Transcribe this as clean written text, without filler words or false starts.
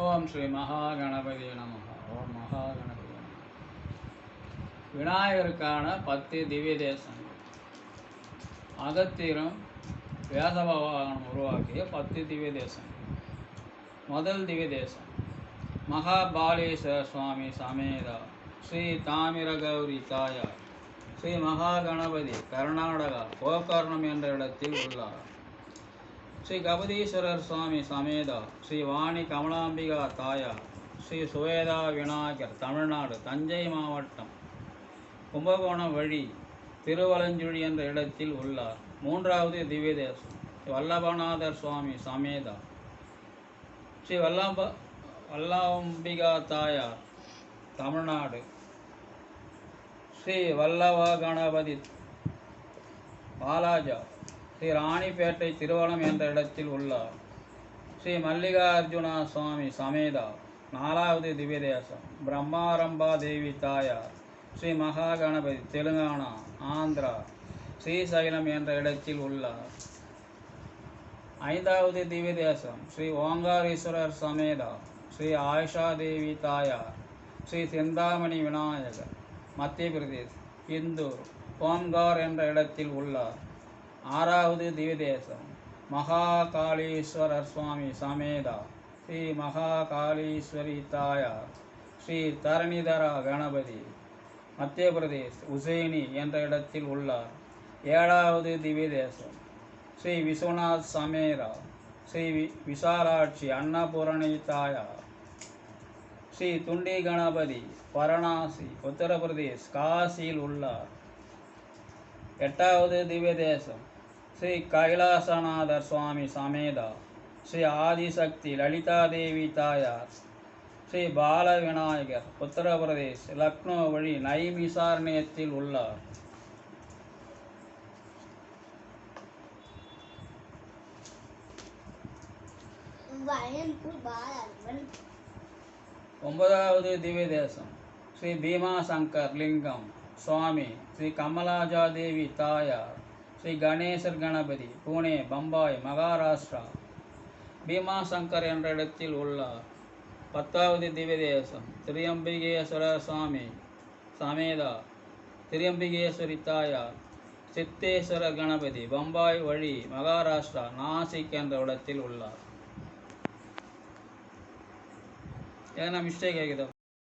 ஓம் ஸ்ரீ மகாகணபதி நமஹ. ஓம் மகாகணபதி நமஹ. விநாயகருக்கான 10 திவ்ய தேசங்கள். அகத்தியரும் வேதபகவானும் உருவாக்கிய 10 திவ்ய தேசங்கள். முதல் திவ்ய தேசம் மகாபாலேஸ்வர சுவாமி சமேதா ஸ்ரீ தாமிரகௌரி தாயார் ஸ்ரீ மகாகணபதி கர்நாடகா கோகர்ணம் என்ற இடத்தில் உள்ளார். ஸ்ரீ கபதீஸ்வரர் சுவாமி சமேதா ஸ்ரீ வாணி கமலாம்பிகா தாயார் ஸ்ரீ சுவேதா விநாயகர் தமிழ்நாடு தஞ்சை மாவட்டம் கும்பகோணம் வழி திருவலஞ்சுழி என்ற இடத்தில் உள்ளார். மூன்றாவது திவ்ய தேசம் வல்லபநாதர் சுவாமி சமேதா ஸ்ரீ வல்லாம்பிகா தாயார் தமிழ்நாடு ஸ்ரீ வல்லவ கணபதி பாலாஜா ஸ்ரீ ராணிப்பேட்டை திருவலம் என்ற இடத்தில் உள்ளார். ஸ்ரீ மல்லிகார்ஜுனா சுவாமி சமேதா நாலாவது திவ்ய தேசம் பிரம்மாரம்பா தேவி தாயார் ஸ்ரீ மகாகணபதி தெலுங்கானா ஆந்திரா ஸ்ரீசைலம் என்ற இடத்தில் உள்ளார். ஐந்தாவது திவ்ய தேசம் ஸ்ரீ ஓங்காரீஸ்வரர் சமேதா ஸ்ரீ ஆயிஷா தேவி தாயார் ஸ்ரீ சிந்தாமணி விநாயகர் மத்திய பிரதேஷ் இந்தூர் ஓம்கார் என்ற இடத்தில் உள்ளார். ஆறாவது திவ்ய தேசம் மகாகாளீஸ்வரர் சுவாமி சமேதா ஸ்ரீ மகாகாளீஸ்வரி தாயார் ஸ்ரீ தரணிதரா கணபதி மத்திய பிரதேஷ் உசேனி என்ற இடத்தில் உள்ளார். ஏழாவது திவ்ய தேசம் ஸ்ரீ விஸ்வநாத் சமேதா ஸ்ரீ விசாலாட்சி அன்னபூரணி தாயார் ஸ்ரீ துண்டி கணபதி வாரணாசி உத்தரப்பிரதேஷ் காசியில் உள்ளார். எட்டாவது திவ்ய தேசம் ஸ்ரீ கைலாசநாதர் சுவாமி சமேதா ஸ்ரீ ஆதிசக்தி லலிதாதேவி தாயார் ஸ்ரீ பால விநாயகர் உத்தரப்பிரதேஷ் லக்னோ வழி நைமிசாரண்யத்தில் உள்ளார். ஒன்பதாவது திவ்ய தேசம் ஸ்ரீ பீமாசங்கர் லிங்கம் சுவாமி ஸ்ரீ கமலாஜாதேவி தாயார் ஸ்ரீ கணேசர் கணபதி புனே பம்பாய் மகாராஷ்டிரா பீமாசங்கர் என்ற இடத்தில் உள்ளார். பத்தாவது திவ்ய தேசம் திரியம்பிகேஸ்வரர் சுவாமி சமேதா திரியம்பிகேஸ்வரி தாயார் சித்தேஸ்வரர் கணபதி பம்பாய் வழி மகாராஷ்டிரா நாசிக் என்ற இடத்தில் உள்ளார். ஏன்னா மிஸ்டேக் ஆகிதோ.